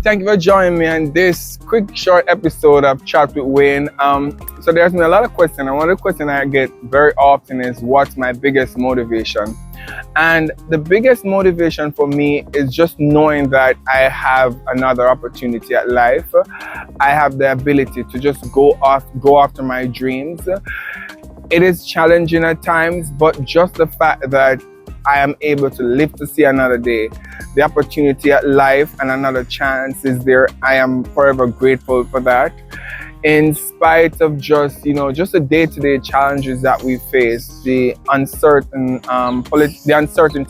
thank you for joining me on this quick short episode of Chat with Wayne. So there's been a lot of questions, and one of the questions I get very often is, what's my biggest motivation? And the biggest motivation for me is just knowing that I have another opportunity at life. I have the ability to just go after my dreams. It is challenging at times, but just the fact that I am able to live to see another day, the opportunity at life and another chance is there. I am forever grateful for that. In spite of just the day-to-day challenges that we face, the uncertainty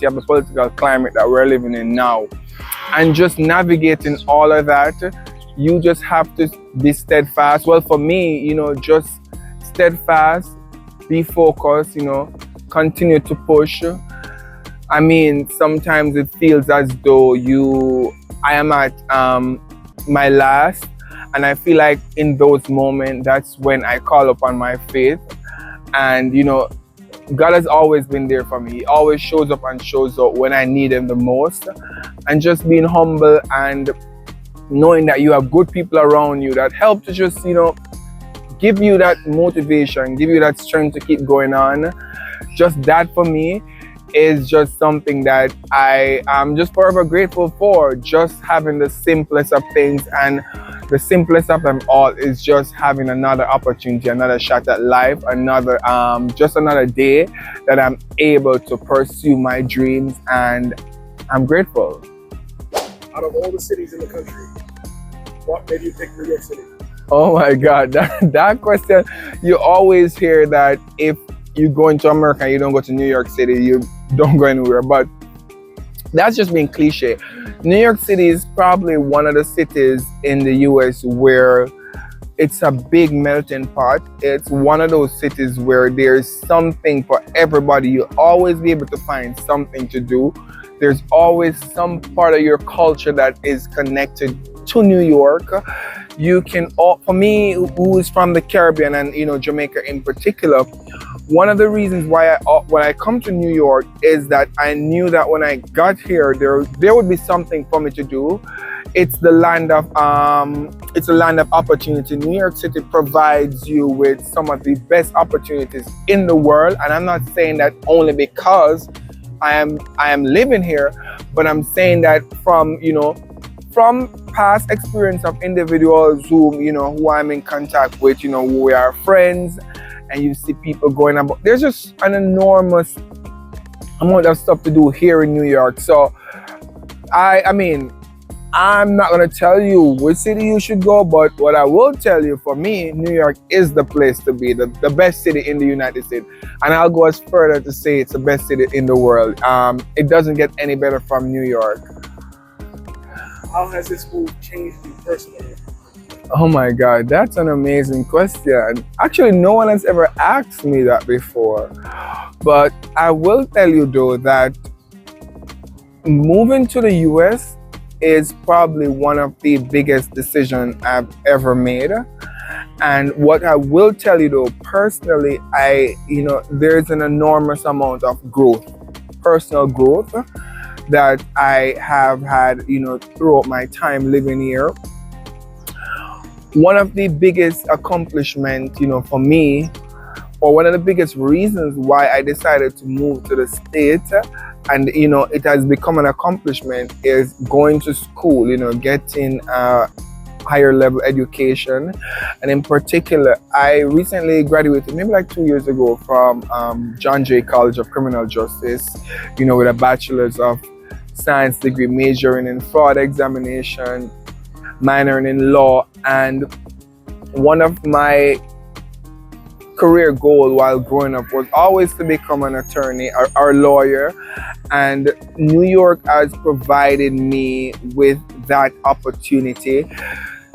of the political climate that we're living in now, and just navigating all of that, you just have to be steadfast. Well, for me, just steadfast, be focused, continue to push. I mean, sometimes it feels as though I am at my last, and I feel like in those moments, that's when I call upon my faith. And God has always been there for me. He always shows up and shows out when I need him the most. And just being humble and knowing that you have good people around you that help to just give you that motivation, give you that strength to keep going on. Just that for me is just something that I am just forever grateful for. Just having the simplest of things, and the simplest of them all is just having another opportunity, another shot at life, just another day that I'm able to pursue my dreams, and I'm grateful. Out of all the cities in the country, what made you pick New York City? Oh my God, that question, you always hear that if you go into America and you don't go to New York City, you don't go anywhere, but that's just being cliche. New York City is probably one of the cities in the US where it's a big melting pot. It's one of those cities where there's something for everybody. You'll always be able to find something to do. There's always some part of your culture that is connected to New York. You can, for me, who is from the Caribbean and Jamaica in particular, one of the reasons why when I come to New York is that I knew that when I got here, there would be something for me to do. It's the land of opportunity. New York City provides you with some of the best opportunities in the world, and I'm not saying that only because I am living here, but I'm saying that from past experience of individuals who I'm in contact with, who we are friends. And you see people going about. There's just an enormous amount of stuff to do here in New York. So, I mean, I'm not gonna tell you which city you should go, but what I will tell you, for me, New York is the place to be, the best city in the United States. And I'll go as further to say it's the best city in the world. It doesn't get any better from New York. How has this move changed you personally? Oh my God, that's an amazing question. Actually, no one has ever asked me that before. But I will tell you though that moving to the US is probably one of the biggest decisions I've ever made. And what I will tell you though, personally, there's an enormous amount of growth, personal growth, that I have had, throughout my time living here. One of the biggest accomplishments, for me, or one of the biggest reasons why I decided to move to the States, and it has become an accomplishment, is going to school, getting a higher level education. And in particular, I recently graduated maybe like 2 years ago from John Jay College of Criminal Justice, with a bachelor's of science degree, majoring in fraud examination, minoring in law. And one of my career goals while growing up was always to become an attorney or lawyer, and New York has provided me with that opportunity.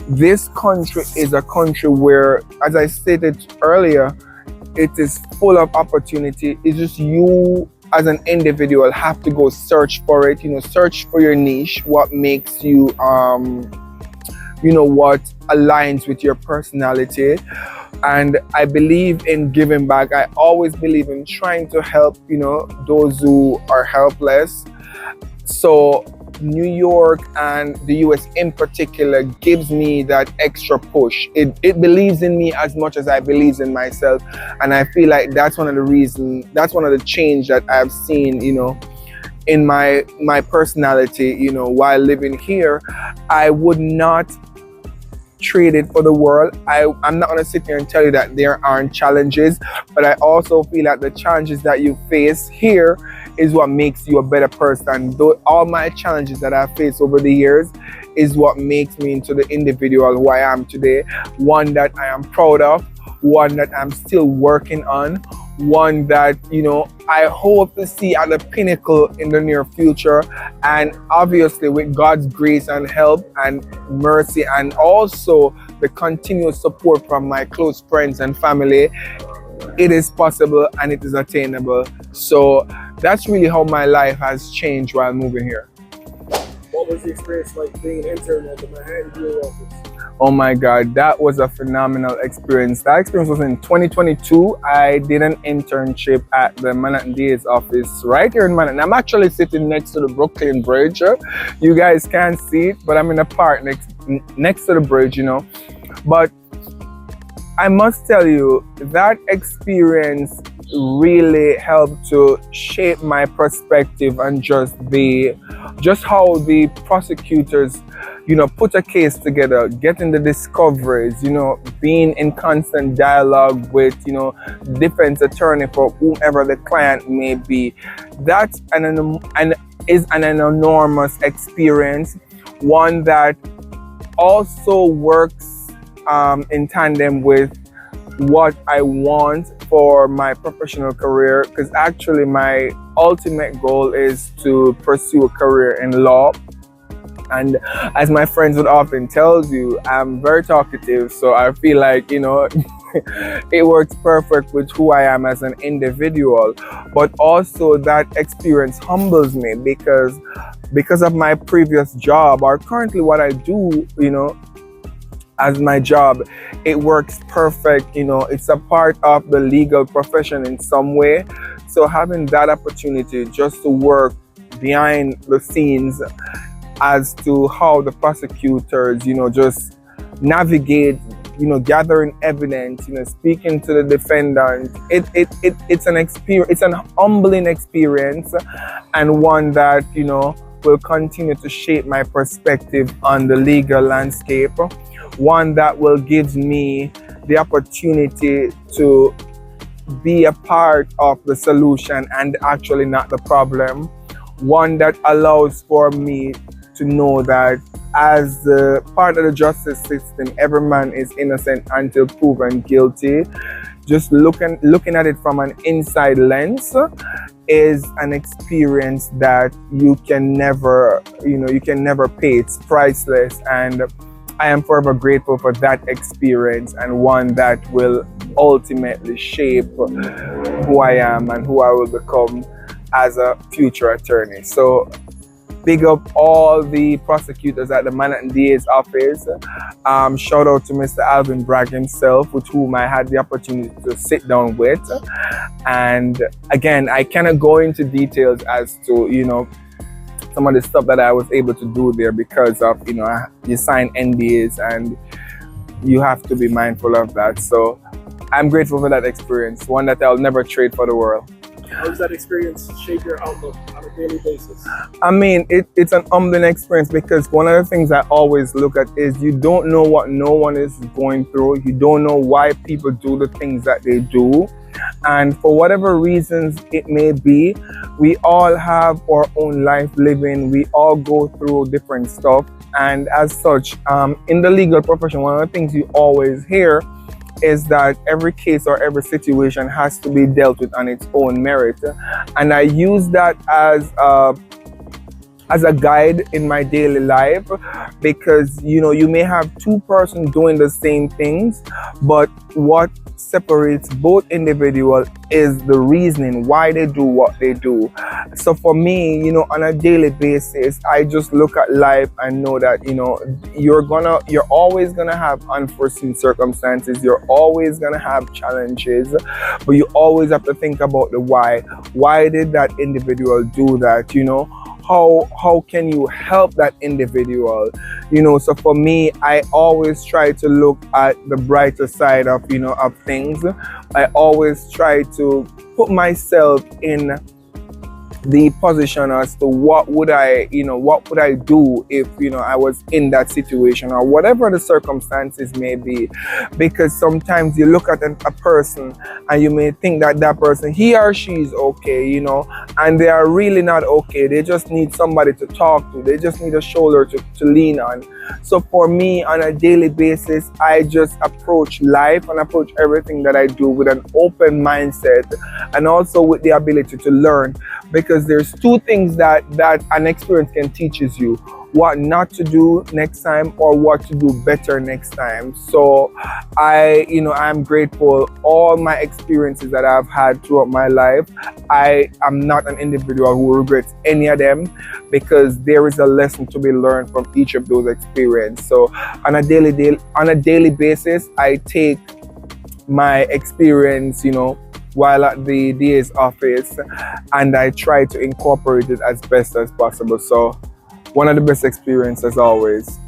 This country is a country where, as I stated earlier, it is full of opportunity. It's just you as an individual have to go search for it, search for your niche, what makes you what aligns with your personality. And I believe in giving back. I always believe in trying to help, those who are helpless. So New York and the US in particular gives me that extra push. It believes in me as much as I believe in myself. And I feel like that's one of the reasons, that's one of the change that I've seen, in my personality, while living here. I would not trade it for the world. I'm not going to sit here and tell you that there aren't challenges, but I also feel that the challenges that you face here is what makes you a better person. Though all my challenges that I've faced over the years is what makes me into the individual who I am today. One that I am proud of, one that I'm still working on, one that I hope to see at the pinnacle in the near future. And obviously with God's grace and help and mercy, and also the continuous support from my close friends and family, it is possible and it is attainable. So that's really how my life has changed while moving here. What was the experience like being an intern at the Manhattan DA office? Oh my God, that was a phenomenal experience. That experience was in 2022. I did an internship at the Manhattan DA's office right here in Manhattan. I'm actually sitting next to the Brooklyn Bridge. You guys can't see it, but I'm in a park next to the bridge, But I must tell you, that experience really helped to shape my perspective and just how the prosecutors put a case together, getting the discoveries, being in constant dialogue with defense attorney for whomever the client may be. That's is an enormous experience, one that also works in tandem with what I want for my professional career, because actually my ultimate goal is to pursue a career in law. And as my friends would often tell you, I'm very talkative, so I feel like it works perfect with who I am as an individual. But also that experience humbles me because of my previous job, or currently what I do, as my job, it works perfect. It's a part of the legal profession in some way. So having that opportunity just to work behind the scenes as to how the prosecutors, just navigate, gathering evidence, speaking to the defendant, it's an experience, it's an humbling experience, and one that, will continue to shape my perspective on the legal landscape. One that will give me the opportunity to be a part of the solution and actually not the problem. One that allows for me to know that as part of the justice system, every man is innocent until proven guilty. Just looking at it from an inside lens is an experience that you can never pay. It's priceless, and I am forever grateful for that experience, and one that will ultimately shape who I am and who I will become as a future attorney. So big up all the prosecutors at the Manhattan DA's office. Shout out to Mr. Alvin Bragg himself, with whom I had the opportunity to sit down with. And again, I cannot go into details as to, some of the stuff that I was able to do there because of, you sign NDAs and you have to be mindful of that. So I'm grateful for that experience, one that I'll never trade for the world. How does that experience shape your outlook on a daily basis? I mean, it's an humbling experience, because one of the things I always look at is you don't know what no one is going through. You don't know why people do the things that they do. And for whatever reasons it may be, we all have our own life living. We all go through different stuff. And as such, in the legal profession, one of the things you always hear is that every case or every situation has to be dealt with on its own merit. And I use that as a guide in my daily life, because you may have two persons doing the same things, but what separates both individuals is the reasoning why they do what they do. So for me, on a daily basis, I just look at life and know that you're always gonna have unforeseen circumstances, you're always gonna have challenges, but you always have to think about the why did that individual do that. how can you help that individual, so for me, I always try to look at the brighter side of of things. I always try to put myself in the position as to what would I do if I was in that situation, or whatever the circumstances may be. Because sometimes you look at a person and you may think that that person, he or she is okay, and they are really not okay. They just need somebody to talk to, they just need a shoulder to lean on. So for me, on a daily basis, I just approach life and approach everything that I do with an open mindset, and also with the ability to learn. Because there's two things that an experience can teaches you: what not to do next time, or what to do better next time. So I'm grateful all my experiences that I've had throughout my life. I am not an individual who regrets any of them, because there is a lesson to be learned from each of those experiences. So on a daily basis, I take my experience, while at the DA's office, and I try to incorporate it as best as possible. So one of the best experiences always.